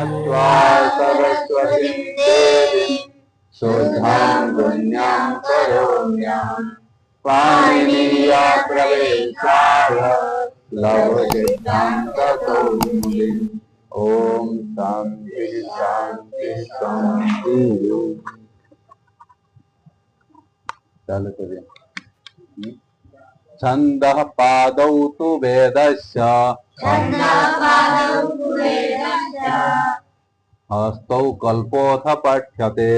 त्वा सरस्वतीं देवीं शुद्धां गुण्यां करोम्यहम् पाणिनीया प्रवेशाय लवसिद्धान्तकौमुदीम्। ओम शांति शांति शांति। चालू करिए। छंदः पादौ तु वेदस्य हस्तौ कल्पोऽथ पठ्यते।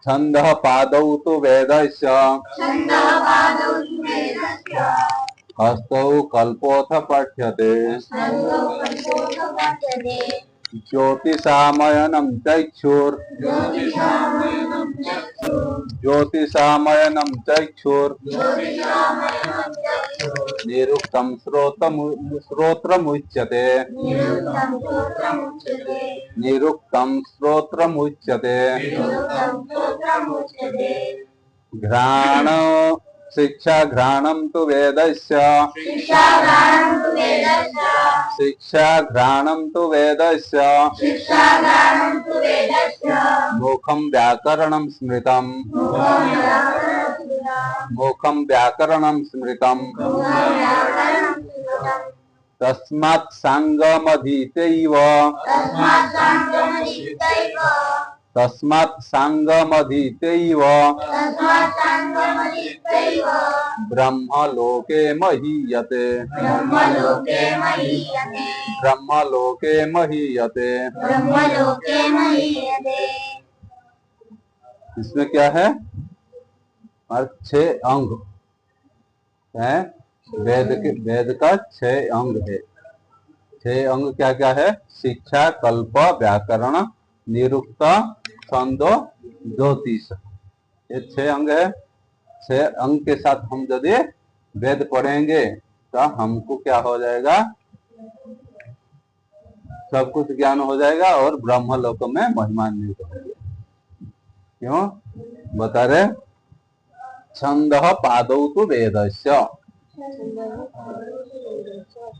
छंदः पादौ तु वेदस्य हस्तौ कल्पोऽथ पठ्यते। ज्योतिषामयनं चक्षुर् ज्योतिषामयनं चक्षुर् निरुक्तं श्रोत्रमुच्यते। निरुक्तं श्रोत्रमुच्यते। घ्राण शिक्षा घ्राणं तु वेदस्य शिक्षा घ्राणं तु वेदस्य मुखं व्याकरणं स्मृतम् मुखं व्याकरणं स्मृतम् तस्मात् सांगमधीतैव तस्मात् सांगमधीतैव ब्रह्मलोके महीयते। ब्रह्मलोके महीयते। इसमें क्या है? 6 अंग है। वेद का 6 अंग है। 6 अंग क्या क्या है? शिक्षा, कल्प, व्याकरण, निरुक्त, छंदो, ज्योतिष। ये 6 अंग है। 6 अंग के साथ हम यदि वेद पढ़ेंगे तो हमको क्या हो जाएगा? सब कुछ ज्ञान हो जाएगा और ब्रह्मलोक में महिमान्वित होंगे। क्यों बता रहे? छंदः पादौ तु वेदस्य।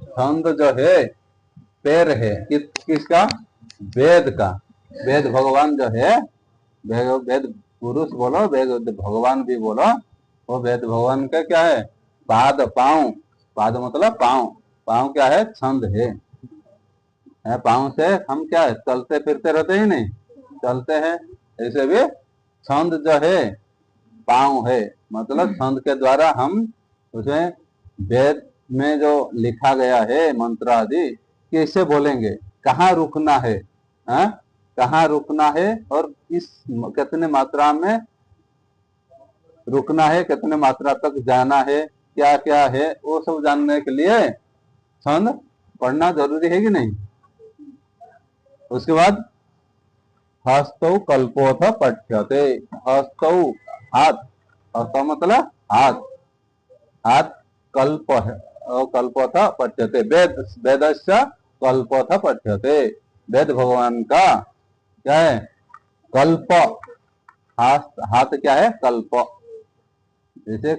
छंद जो है पैर है किसका? वेद का। वेद भगवान जो है, वेद पुरुष बोलो, वेद भगवान भी बोलो, वो वेद भगवान का क्या है? पाद, पांव। पाद मतलब पांव। पांव क्या है? छंद है। पांव से हम क्या है? चलते फिरते रहते ही नहीं, चलते हैं। ऐसे भी छंद जो है पांव है। मतलब छंद के द्वारा हम उसे वेद में जो लिखा गया है मंत्र आदि कैसे बोलेंगे, कहाँ रुकना है, कहाँ रुकना है और इस कितने मात्रा में रुकना है, कितने मात्रा तक जाना है, क्या क्या है, वो सब जानने के लिए छंद पढ़ना जरूरी है कि नहीं? उसके बाद हस्तौ कल्पोऽथ पठ्यते। हस्तौ हाथ, हस्त मतलब हाथ, हाथ कल्प है। कल्पोऽथ पठ्यते। वेद वेदस्य कल्पोऽथ पठ्यते। वेद भगवान का क्या है? कल्प। हाथ क्या है? कल्प। जैसे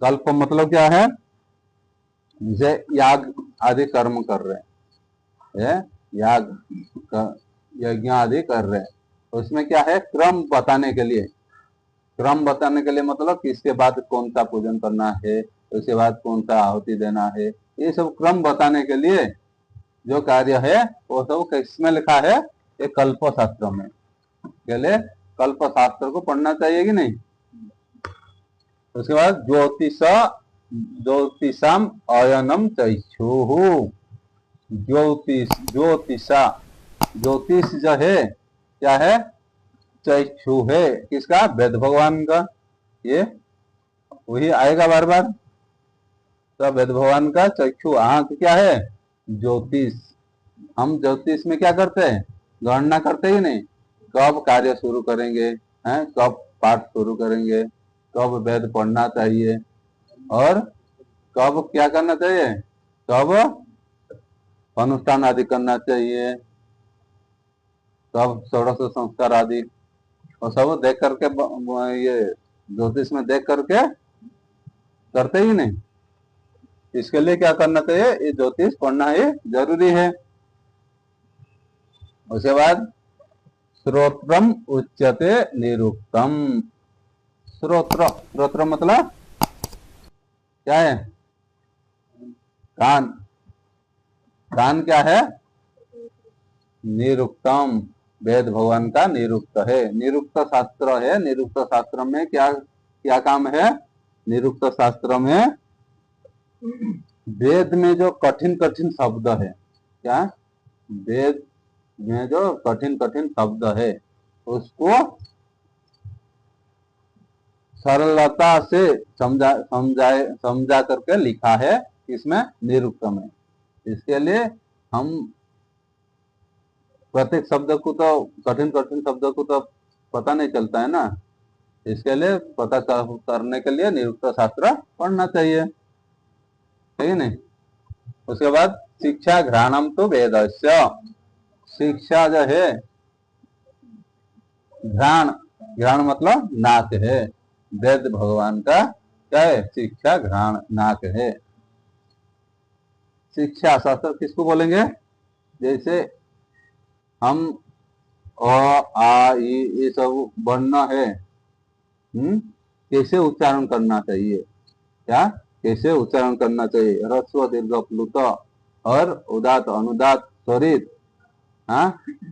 कल्प मतलब क्या है? जैसे याग आदि कर्म कर रहे हैं, याग यज्ञ आदि कर रहे हैं, उसमें क्या है? क्रम बताने के लिए। क्रम बताने के लिए मतलब किसके बाद कौन सा पूजन करना है, उसके बाद कौन सा आहुति देना है, ये सब क्रम बताने के लिए जो कार्य है वो सब किसमें लिखा है? ये कल्प शास्त्र में। पहले कल्प शास्त्र को पढ़ना चाहिए कि नहीं? उसके बाद ज्योतिषाम अयनम चक्षुः। ज्योतिषा, ज्योतिष जो है क्या है? चक्षु है। किसका? वेद भगवान का। ये वही आएगा बार बार। तो वेद भगवान का चक्षु, आंख क्या है? ज्योतिष। हम ज्योतिष में क्या करते हैं? गणना करते ही नहीं, कब कार्य शुरू करेंगे, कब पाठ शुरू करेंगे, कब वेद पढ़ना चाहिए और कब क्या करना चाहिए, कब अनुष्ठान आदि करना चाहिए, कब षोडश संस्कार आदि, और सब देख करके ये ज्योतिष में देख करके करते ही नहीं। इसके लिए क्या करना चाहिए, ये ज्योतिष पढ़ना ही जरूरी है। उसके बाद श्रोत्रम उच्यते निरुक्तम। श्रोत्र, श्रोत्र मतलब क्या है, कान। कान क्या है, निरुक्तम, वेद भगवान का निरुक्त है, निरुक्त शास्त्र है। निरुक्त शास्त्र में क्या क्या काम है, निरुक्त शास्त्र में वेद में जो कठिन कठिन शब्द है, क्या वेद में जो कठिन कठिन शब्द है उसको सरलता से समझा करके लिखा है इसमें निरुक्त में। इसके लिए हम प्रत्येक शब्द को तो, कठिन कठिन शब्द को तो पता नहीं चलता है ना, इसके लिए पता करने के लिए निरुक्त शास्त्र पढ़ना चाहिए, ठीक है नहीं। उसके बाद शिक्षा घ्राणम तो वेदस्य, शिक्षा जो है, घ्राण, घ्राण मतलब नाक है, वेद भगवान का क्या है, शिक्षा घ्राण नाक है। शिक्षा शास्त्र किसको बोलेंगे, जैसे हम अ आ ई ये सब वर्ण है, कैसे उच्चारण करना चाहिए, क्या कैसे उच्चारण करना चाहिए, ह्रस्व दीर्घ प्लुत और उदात अनुदात स्वरित, हाँ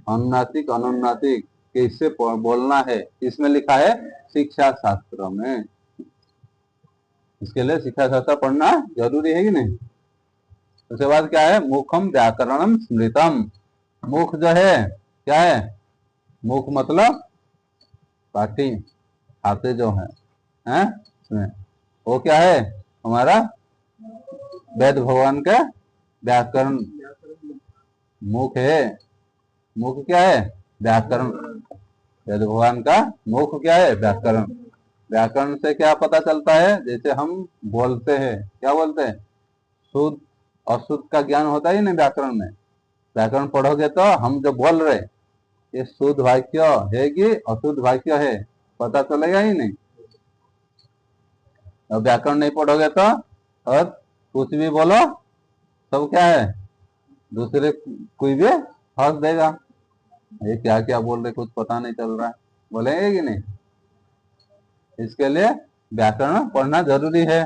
अनुनासिक अनुनासिक कैसे बोलना है, इसमें लिखा है शिक्षा शास्त्र में। इसके लिए शिक्षा शास्त्र पढ़ना जरूरी है कि नहीं। उसके बाद क्या है, मुखम व्याकरणम स्मृतम। मुख जो है क्या है, मुख मतलब पाटी, खाते जो हैं वो क्या है, हमारा वेद भगवान का व्याकरण मुख है। मुख क्या है, व्याकरण, वेद भगवान का मुख क्या है, व्याकरण। व्याकरण से क्या पता चलता है, जैसे हम बोलते हैं, क्या बोलते हैं, शुद्ध अशुद्ध का ज्ञान होता ही नहीं व्याकरण में। व्याकरण पढ़ोगे तो हम जो बोल रहे ये शुद्ध वाक्य है कि अशुद्ध वाक्य है, पता चलेगा ही नहीं। और व्याकरण नहीं पढ़ोगे तो और कुछ भी बोलो सब क्या है, दूसरे कोई भी हंस देगा, ये क्या क्या बोल रहे कुछ पता नहीं चल रहा है, बोलेंगे कि नहीं। इसके लिए व्याकरण पढ़ना जरूरी है,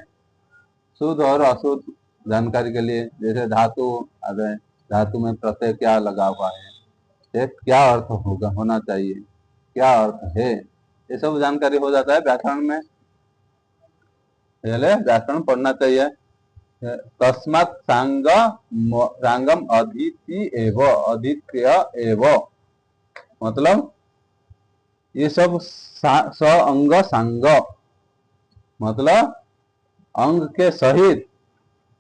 शुद्ध और अशुद्ध जानकारी के लिए। जैसे धातु आ गए, धातु में प्रत्यय क्या लगा हुआ है, क्या अर्थ होगा होना चाहिए, क्या अर्थ है, ये सब जानकारी हो जाता है व्याकरण में। पहले व्याकरण पढ़ना चाहिए। तस्मात् सांगम अदिति एव, अदित्य एव मतलब ये सब स अंग सांग मतलब अंग के सहित,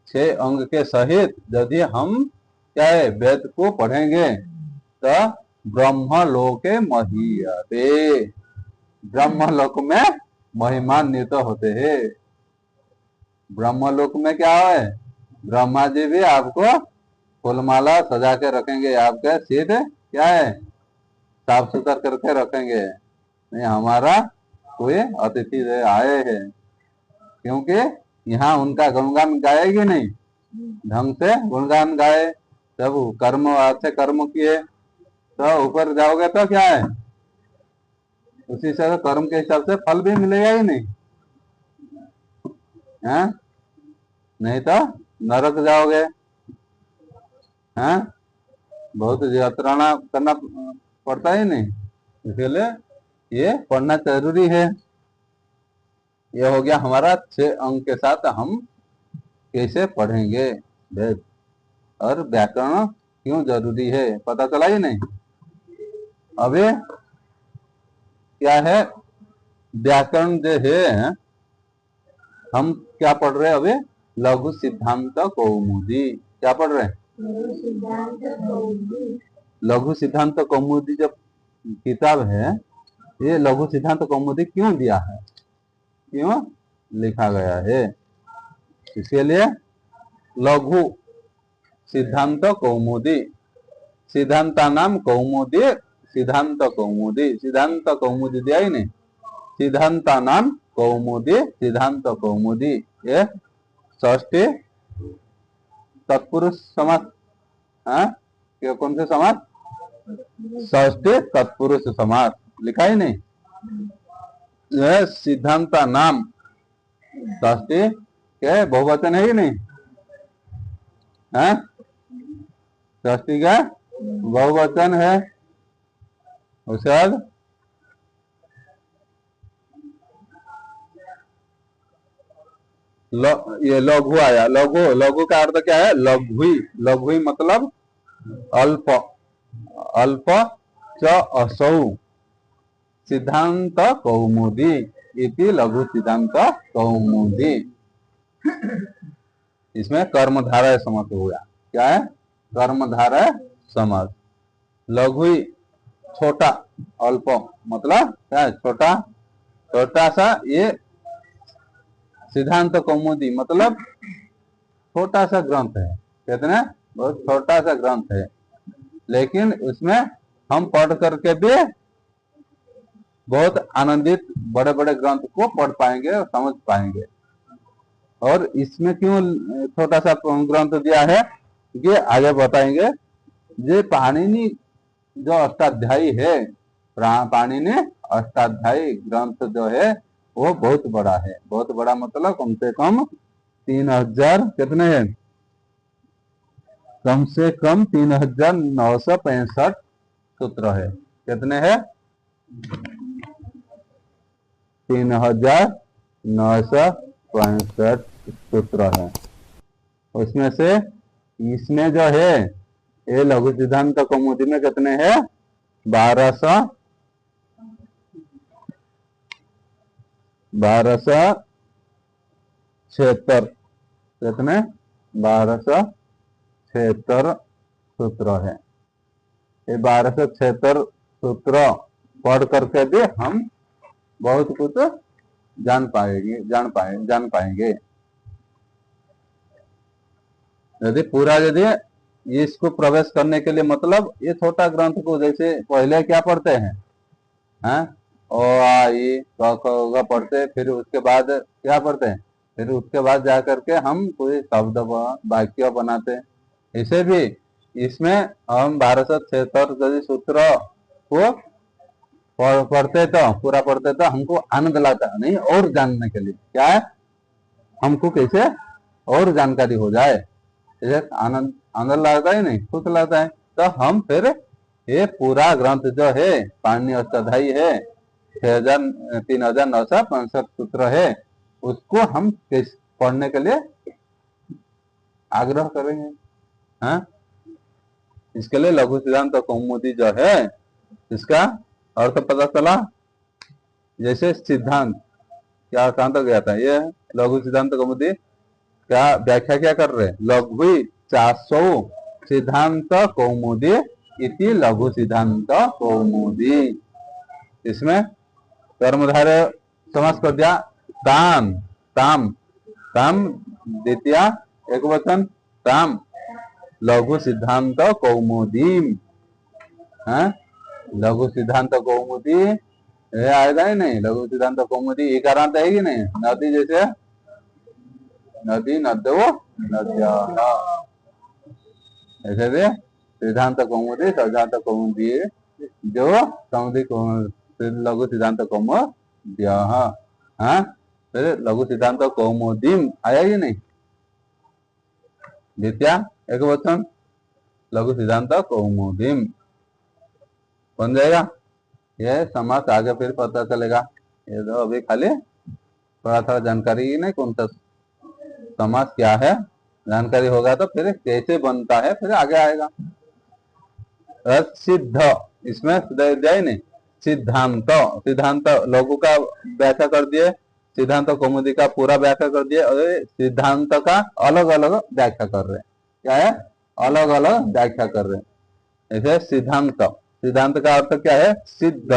6 अंग के सहित यदि हम क्या है वेद को पढ़ेंगे तो ब्रह्मलोके महीयते, ब्रह्मलोक में महिमान्वित होते हैं। ब्रह्मलोक में क्या है, ब्रह्मा जी भी आपको फूलमाला सजा के रखेंगे, आपके सीट क्या है साफ सुथरा करके रखेंगे, नहीं हमारा कोई अतिथि आए हैं, क्योंकि यहाँ उनका गुणगान गाएगी नहीं, ढंग से गुणगान गाए, जब कर्म अच्छे कर्म किए तो ऊपर जाओगे तो क्या है, उसी से कर्म के हिसाब से फल भी मिलेगा ही नहीं, है? नहीं तो नरक जाओगे, हैं? बहुत यात्राना करना पड़ता ही नहीं। इसलिए ये पढ़ना जरूरी है। ये हो गया हमारा 6 अंक के साथ हम कैसे पढ़ेंगे वेद, और व्याकरण क्यों जरूरी है पता चला ही नहीं। अभी क्या है, व्याकरण जो है हम क्या पढ़ रहे हैं अभी, लघु सिद्धांत कौमुदी, क्या पढ़ रहे हैं, लघु सिद्धांत कौमुदी जब किताब है, ये लघु सिद्धांत कौमुदी क्यों दिया है, क्यों लिखा गया है, इसके लिए लघु सिद्धांत कौमुदी, सिद्धांता नाम कौमुदी, सिद्धांत कौमुदी, सिद्धांत कौमुदी दिया ही नहीं, सिद्धांता नाम कौमुदी, सिद्धांत कौमुदी, ये षष्ठी तत्पुरुष समास, हाँ कौन से समास? षष्ठी तत्पुरुष समास लिखा ही नहीं। यह सिद्धांत नाम षष्ठी के बहुवचन है कि नहीं? षष्ठी का बहुवचन है। उसके बाद ये लघु आया। लघु, लघु का अर्थ क्या है? लघुई। लघुई मतलब अल्प। अल्प च असौ सिद्धांत कौमुदी इति लघु सिद्धांत कौमुदी। इसमें कर्मधारय समास हो गया। क्या है? कर्मधारय समास। लघुई छोटा, अल्प मतलब क्या है? छोटा, छोटा सा। ये सिद्धांत कौमुदी मतलब छोटा सा ग्रंथ है। कितना? बहुत छोटा सा ग्रंथ है, लेकिन उसमें हम पढ़ करके भी बहुत आनंदित बड़े बड़े ग्रंथ को पढ़ पाएंगे और समझ पाएंगे। और इसमें क्यों छोटा सा ग्रंथ दिया है ये आगे बताएंगे। ये पाणिनि जो अष्टाध्यायी है, पाणिनि अष्टाध्यायी ग्रंथ जो है वो बहुत बड़ा है। बहुत बड़ा मतलब कम से कम 3000 कितने है? कम से कम 3965 सूत्र है। कितने है? 3965 सूत्र है। उसमें से इसमें जो है ये लघु सिद्धांत कौमुदी में कितने हैं? 1276। कितने? 1276 सूत्र है। ये 1276 सूत्र पढ़ करके भी हम बहुत कुछ जान पाएंगे। यदि पूरा, यदि इसको प्रवेश करने के लिए मतलब ये छोटा ग्रंथ को जैसे पहले क्या पढ़ते हैं? ओ आ ई क पढ़ते, फिर उसके बाद क्या पढ़ते हैं? फिर उसके बाद जा करके हम कोई शब्द वाक्य बनाते हैं। इसे भी इसमें हम 1276 यदि सूत्र को पढ़ते तो पूरा पढ़ते तो हमको आनंद लगता नहीं, और जानने के लिए क्या है? हमको कैसे और जानकारी हो जाए, आनंद आनंद लगता है नहीं, खुश लगता है। तो हम फिर ये पूरा ग्रंथ जो है पाणिनि अष्टाध्यायी है, 3965 सूत्र है, उसको हम पढ़ने के लिए आग्रह करेंगे। इसके लिए लघु सिद्धांत कौमुदी जो है इसका अर्थ पता चला। जैसे सिद्धांत क्या अर्थ गया था, ये लघु सिद्धांत कौमुदी क्या व्याख्या क्या कर रहे? लघु 400 सिद्धांत कौमुदी इति लघु सिद्धांत कौमुदी। इसमें कर्मधारय समास कर दिया। ताम ताम ताम द्वितीय एक वचन, ताम लघु सिद्धांत कौमुदी। लघु सिद्धांत कौमुदी आएगा ही नहीं। लघु सिद्धांत कौमुदी इकारांत है कि नहीं? नदी जैसे नदी नदो नद्या, ऐसे भी सिद्धांत कौमुदी सिद्धांत कौमुदी जो कौमुदी लघु सिद्धांत कौमुदी। फिर लघु सिद्धांत कौमुदीम आया ही नहीं। द्वितीय एक वचन लघु सिद्धांत कौमुदीम बन जाएगा। यह समास आगे फिर पता चलेगा। ये तो अभी खाली थोड़ा थोड़ा जानकारी ही नहीं, कौन सा समास क्या है जानकारी होगा तो फिर कैसे बनता है फिर आगे आएगा। सिद्ध, इसमें जाए नहीं। सिद्धांत, सिद्धांत लघु का व्याख्या कर दिए, सिद्धांत कौमुदी का पूरा व्याख्या कर दिए, और सिद्धांत का अलग अलग व्याख्या कर रहे हैं। क्या है? अलग अलग व्याख्या कर रहे हैं। ऐसे सिद्धांत, सिद्धांत का अर्थ क्या है? सिद्ध,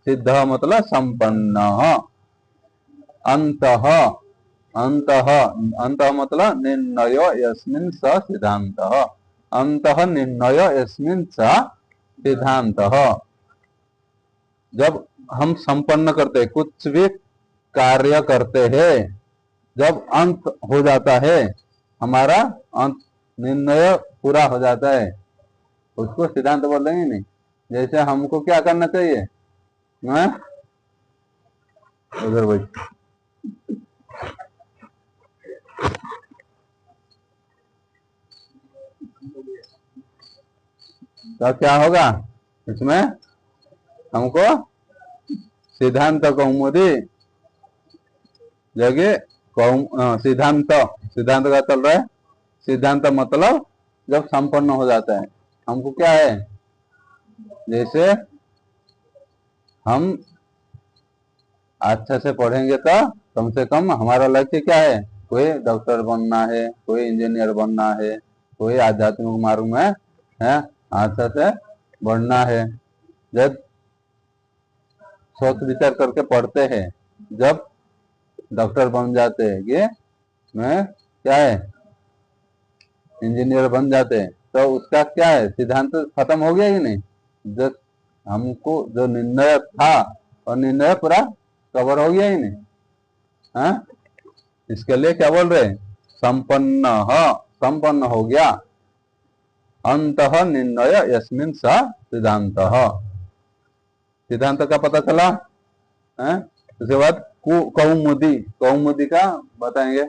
सिद्ध मतलब संपन्न। अंतः, अंतः अंतः मतलब निर्णय यस्मिन् स सिद्धांत। अंतः निर्णय यस्मिन् स सिद्धांत। जब हम संपन्न करते कुछ भी कार्य करते हैं, जब अंत हो जाता है हमारा, अंत निर्णय पूरा हो जाता है, उसको सिद्धांत बोल देंगे नहीं। जैसे हमको क्या करना चाहिए, हाँ? उधर भाई तो क्या होगा इसमें, हमको सिद्धांत कौमुदी जगह सिद्धांत, सिद्धांत का चल रहा है। सिद्धांत मतलब जब संपन्न हो जाता है, हमको क्या है, जैसे हम अच्छे से पढ़ेंगे तो कम से कम हमारा लक्ष्य क्या है, कोई डॉक्टर बनना है, कोई इंजीनियर बनना है, कोई आध्यात्मिक मार्ग में है अच्छे से बढ़ना है। जब सोच विचार करके पढ़ते हैं, जब डॉक्टर बन जाते हैं कि मैं क्या है इंजीनियर बन जाते हैं, तो उसका क्या है, सिद्धांत खत्म हो गया कि नहीं। जो हमको जो निर्णय था और निर्णय पूरा कवर हो गया ही नहीं, हाँ? इसके लिए क्या बोल रहे, संपन्न, संपन्न हो गया, अंतः निर्णय यस्मिन् स सिद्धांत। सिद्धांत का पता चला है। उसके बाद कौमुदी, कौमुदी का बताएंगे।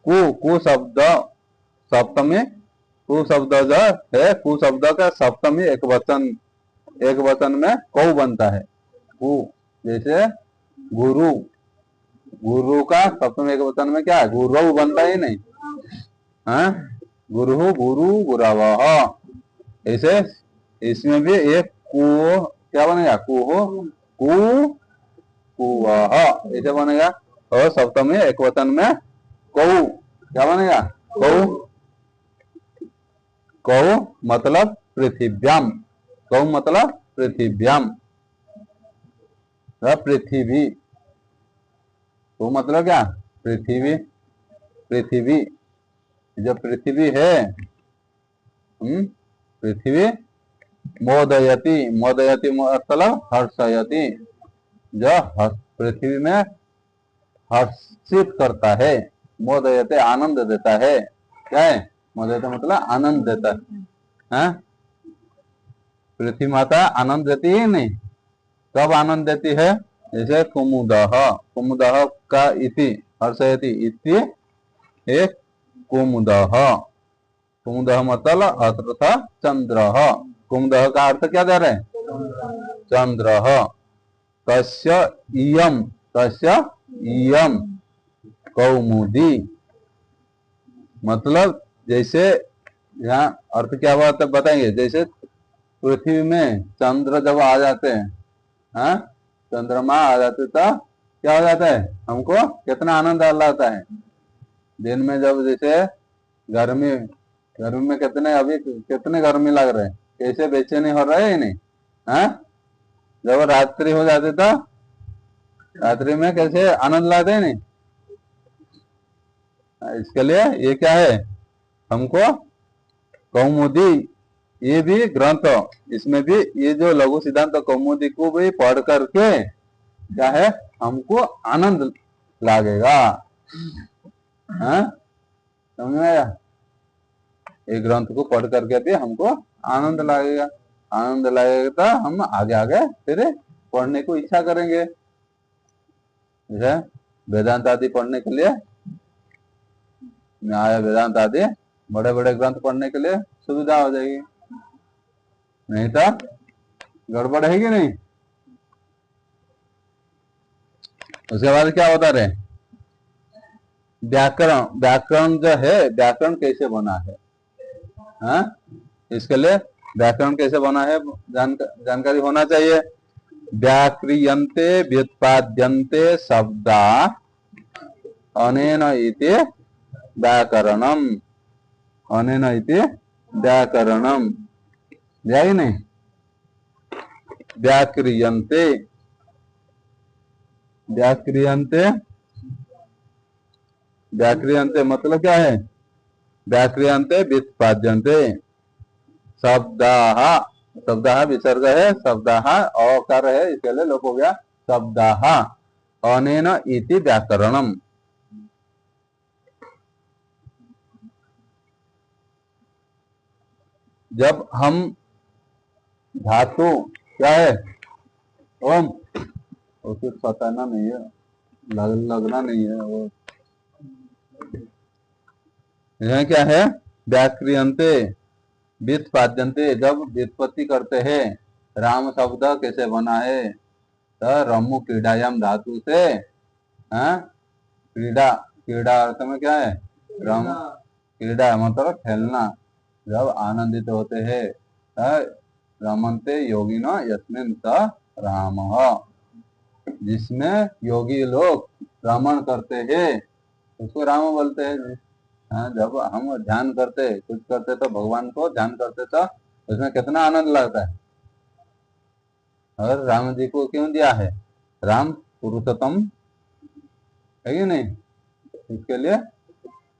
कु शब्द सप्तमी, कु शब्द जो है, कु शब्द का सप्तमी एक वचन में कौ बनता है। कु जैसे गुरु, गुरु का सप्तमी एक वचन में क्या है, गुरु बनता ही नहीं, हाँ? गुरु गुरु गुरवः, ऐसे इसमें भी एक कु क्या बनेगा, कु कुवः ऐसे बनेगा। और सप्तमी एक वचन में कौ क्या बनेगा, कौ, कौ मतलब पृथिव्याम, कौ मतलब पृथिव्याम, पृथ्वी, तो मतलब क्या, पृथ्वी, पृथ्वी, जो पृथ्वी है, पृथ्वी मोदयति, मोदयति मतलब हर्षयति, जो पृथ्वी में हर्षित करता है। मोदयते आनंद देता है, क्या है, मोदयते मतलब आनंद देता है, हाँ? पृथ्वी माता आनंद देती है नहीं, कब आनंद देती है, जैसे कुमुदः, कुमुदः का इति हर्षयति, इति एक कुमुदः, कुमुदः मतलब अर्थ चंद्र, कुमुदः का अर्थ क्या दे रहे हैं, चंद्र। तस्य इयम, तस्य इयम कौमुदी, मतलब जैसे यहाँ अर्थ क्या बात बताएंगे, जैसे पृथ्वी में चंद्र जब आ जाते हैं, हाँ, चंद्रमा आ जाते तो क्या हो जाता है, हमको कितना आनंद आता है। दिन में जब जैसे गर्मी, गर्मी में कितने अभी कितने गर्मी लग रहे हैं, कैसे बेचैनी हो रहे है नहीं, हाँ? जब रात्रि हो जाती तो रात्रि में कैसे आनंद लाते हैं नहीं। इसके लिए ये क्या है, हमको कौमुदी, ये भी ग्रंथ, इसमें भी ये जो लघु सिद्धांत कौमुदी को भी पढ़ करके क्या है, हमको आनंद लागेगा, हाँ? समझ में आया, ये ग्रंथ को पढ़ करके भी हमको आनंद लगेगा, आनंद लगेगा तो हम आगे आगे फिर पढ़ने को इच्छा करेंगे। जैसे वेदांत आदि पढ़ने के लिए, न्याय वेदांत आदि बड़े बड़े ग्रंथ पढ़ने के लिए सुविधा हो जाएगी, नहीं तो गड़बड़ है कि नहीं। उसके बाद क्या बता रहे, व्याकरण, व्याकरण जो है, व्याकरण कैसे बना है, हाँ? इसके लिए व्याकरण कैसे बना है जानकारी होना चाहिए। व्याक्रियन्ते व्युत्पाद्यन्ते शब्दा अनेन इति व्याकरणम, अनेन इति व्याकरणम, जाएगी नहीं, व्याक्रियन्ते, व्याक्रियन्ते, व्याक्रियन्ते मतलब क्या है, व्याक्रियन्ते व्युत्पाद्यन्ते शब्दाः, शब्दाः विसर्ग है, शब्दाः अकार है, इसके लिए लोप हो गया, शब्दाः अनेन इति व्याकरणम। जब हम धातु क्या है ओम, उसे सताना नहीं है, लगना नहीं है वो। यह क्या है, व्याक्रियंते व्युत्पाद्यन्ते, जब व्युत्पत्ति करते हैं। राम शब्द कैसे बना है, तो रमु क्रीडायाम धातु से, हाँ, क्रीड़ा, क्रीड़ा अर्थ में क्या है, रम, क्रीड़ा मतलब खेलना। जब आनंदित होते हैं, रमन्ते योगिनो यस्मिन् स रामः, जिसमें योगी लोग रमण करते हैं उसको राम बोलते हैं। हाँ, जब हम ध्यान करते कुछ करते तो भगवान को ध्यान करते तो उसमें कितना आनंद लगता है। और राम जी को क्यों दिया है, राम पुरुषोत्तम है कि नहीं, इसके लिए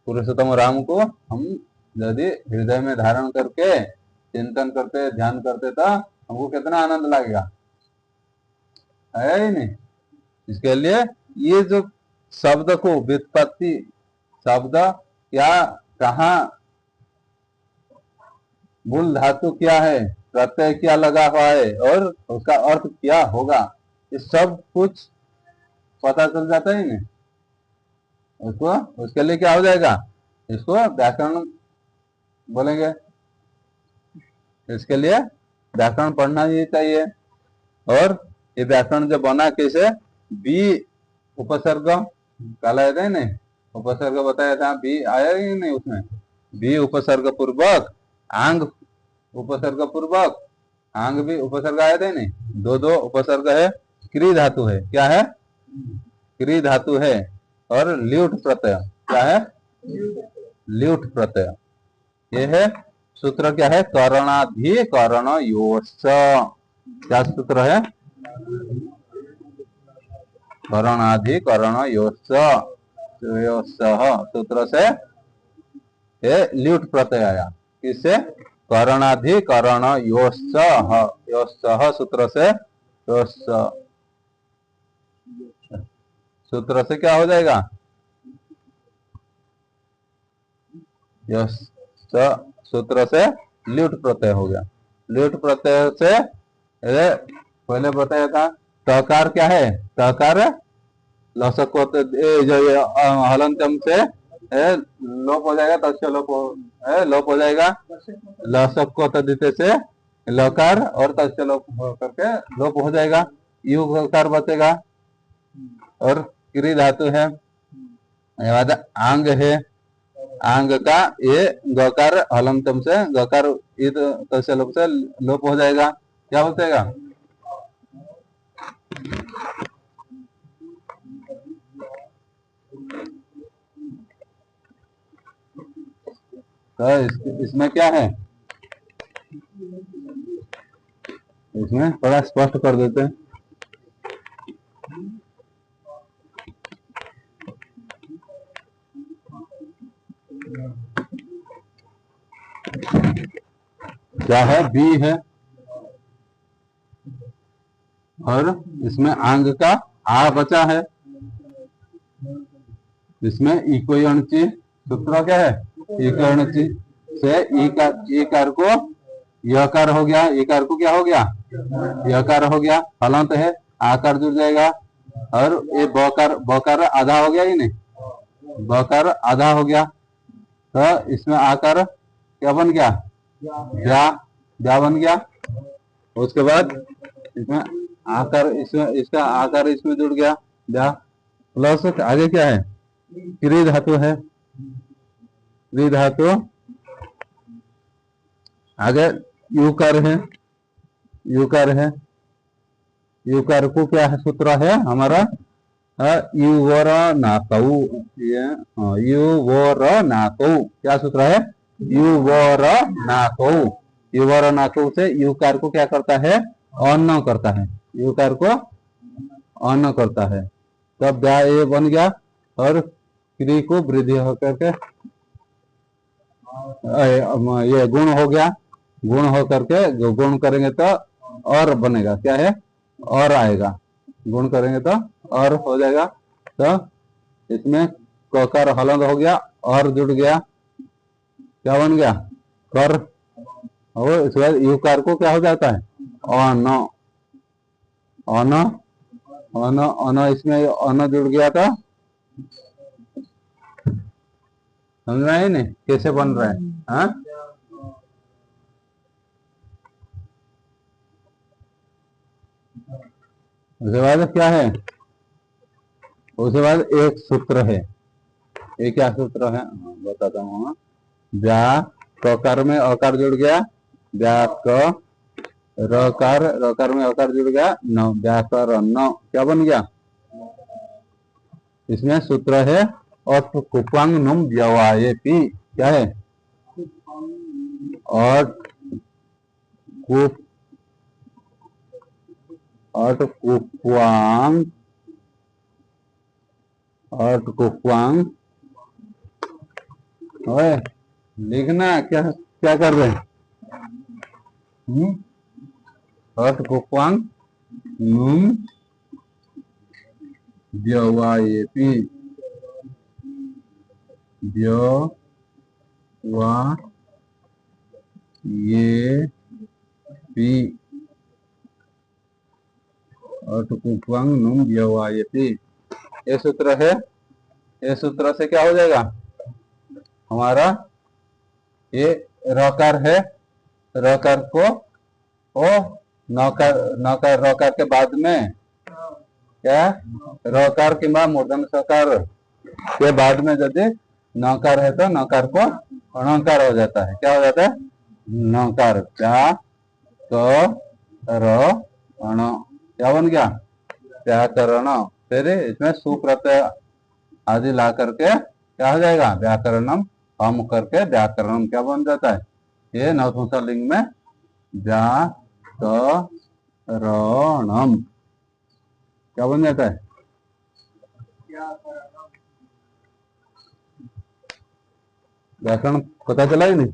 पुरुषोत्तम राम को हम यदि हृदय में धारण करके चिंतन करते ध्यान करते तो हमको कितना आनंद लगेगा, है ही नहीं। इसके लिए ये जो शब्द को व्युत्पत्ति, शब्द क्या, कहाँ, मूल धातु क्या है, प्रत्यय क्या लगा हुआ है और उसका अर्थ क्या होगा, ये सब कुछ पता चल जाता है नहीं उसको। उसके लिए क्या हो जाएगा, इसको व्याकरण बोलेंगे। इसके लिए व्याकरण पढ़ना ही चाहिए। और ये व्याकरण जो बना कैसे, बी उपसर्ग काला है नहीं, उपसर्ग बताया था, बी आया ही नहीं उसमें, बी उपसर्ग पूर्वक, आंग उपसर्ग पूर्वक, आंग भी उपसर्ग आया था नहीं, दो दो उपसर्ग है, क्री धातु है, क्या है, क्री धातु है, और ल्यूट प्रत्यय, क्या है, ल्यूट प्रत्यय। ये है सूत्र, क्या है, करणाधिकरण योश्च, क्या सूत्र है, करणाधिकरण योश्च, सूत्र से ये ल्यूट प्रत्यय आया, किससे, करणाधिकरण योश्च, योश्च सूत्र से, योश्च सूत्र से क्या हो जाएगा, योश्च सूत्र से ल्यूट प्रत्यय हो गया। ल्यूट प्रत्यय से पहले बताया था, तकार क्या है, तकार लसक हलंतम से लोप हो जाएगा, तस्य लोप हो जाएगा, लसक को तदिते से लकार और तस्य लोप करके लोप हो जाएगा, युकार बचेगा। और क्री धातु है, आंग है, आंग का ये गकार हलंतम से गकार ईद तस्य लोप से लोप हो जाएगा, क्या बचेगा, तो इसमें क्या है, इसमें थोड़ा स्पष्ट कर देते हैं। क्या है, बी है, और इसमें आंग का आ बचा है, इसमें इकोयणची सूत्र क्या है, इकोयणची से ईकार को यकार हो गया, ईकार को क्या हो गया, यकार हो गया, हलंत है, आकार जुड़ जाएगा, और ये बकार, बकार आधा हो गया ही नहीं, बकार आधा हो गया, तो इसमें आकार क्या बन गया, ब्या बन गया। उसके बाद इसमें आकार, इसमें इसका आकार इसमें जुड़ गया, ब्या, प्लस आगे क्या है, क्री धातु है, क्री धातु आगे युकार है, युकार है, युकार को क्या है, सूत्र है हमारा युवर नातौ, युवर नातौ, क्या सूत्र है, युवर नातौ, युवर नातौ से युकार को क्या करता है, अन्न करता है, युकार को अन्न करता है, तब ब्या ये बन गया, और क्री को वृद्धि होकर के ये गुण हो गया, गुण हो करके गुण करेंगे तो और बनेगा, क्या है, और आएगा, गुण करेंगे तो और हो जाएगा, तो इसमें ककार हलंत हो गया, और जुड़ गया, क्या बन गया, कर, और इसके बाद युकार को क्या हो जाता है? अन। अन अन अन, इसमें अन जुड़ गया था, समझ रहे हैं नहीं कैसे बन रहा है? हाँ, उसके बाद क्या है? उसके बाद एक सूत्र है। ये क्या सूत्र है? बताता हूँ। व्या ककार में अकार जुड़ गया, व्याक रकार, रकार में अकार जुड़ गया, न व्याकरण न क्या बन गया? इसमें सूत्र है अट कुपांग नुम व्यवाये पी। क्या है? अट कुप अट कुपांग अट कुपांग। ओए लिखना, क्या क्या कर रहे हैं? अट कुपांग नुम व्यवाये पी। ये पी अटकुप्वांग नुम व्यवायति, ये सूत्र है। ये सूत्र से क्या हो जाएगा हमारा? ये रकार है, रकार को ओ नकार, नकार रकार के बाद में क्या? रकार किंवा मूर्धन सकार के बाद में यदि नकार है तो नकार को अणकार हो जाता है। क्या हो जाता है? नकार। क्या करण, क्या बन गया? व्याकरण। फिर इसमें सुप्रत्यय आदि ला करके क्या हो जाएगा? व्याकरणम हम करके व्याकरणम क्या बन जाता है? ये नपुंसकलिंग में व्याकरणम क्या बन जाता है? व्याकरण पता चला ही नहीं?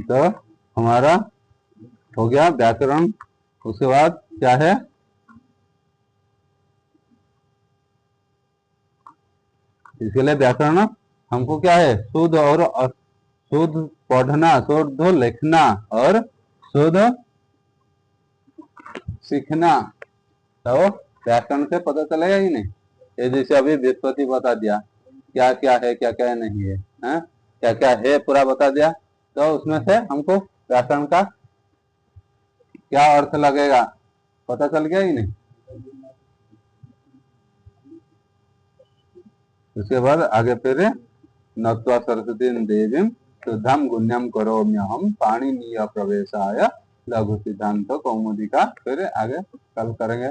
तो हमारा हो गया व्याकरण। उसके बाद क्या है? इसके लिए व्याकरण हमको क्या है? शुद्ध और शुद्ध पढ़ना, शुद्ध लिखना और शुद्ध सीखना। तो व्याकरण से पता चलेगा ही नहीं। ये जैसे अभी व्युत्पत्ति बता दिया, क्या क्या है क्या क्या नहीं है, है? क्या क्या है पूरा बता दिया, तो उसमें से हमको व्याकरण का क्या अर्थ लगेगा पता चल गया ही नहीं। उसके बाद आगे फिर नत्वा सरस्वती देवीं शुद्धम गुण्यम करोम्यहम पाणिनीय प्रवेशाय लघु सिद्धांत कौमुदी का फिर आगे कल करेंगे।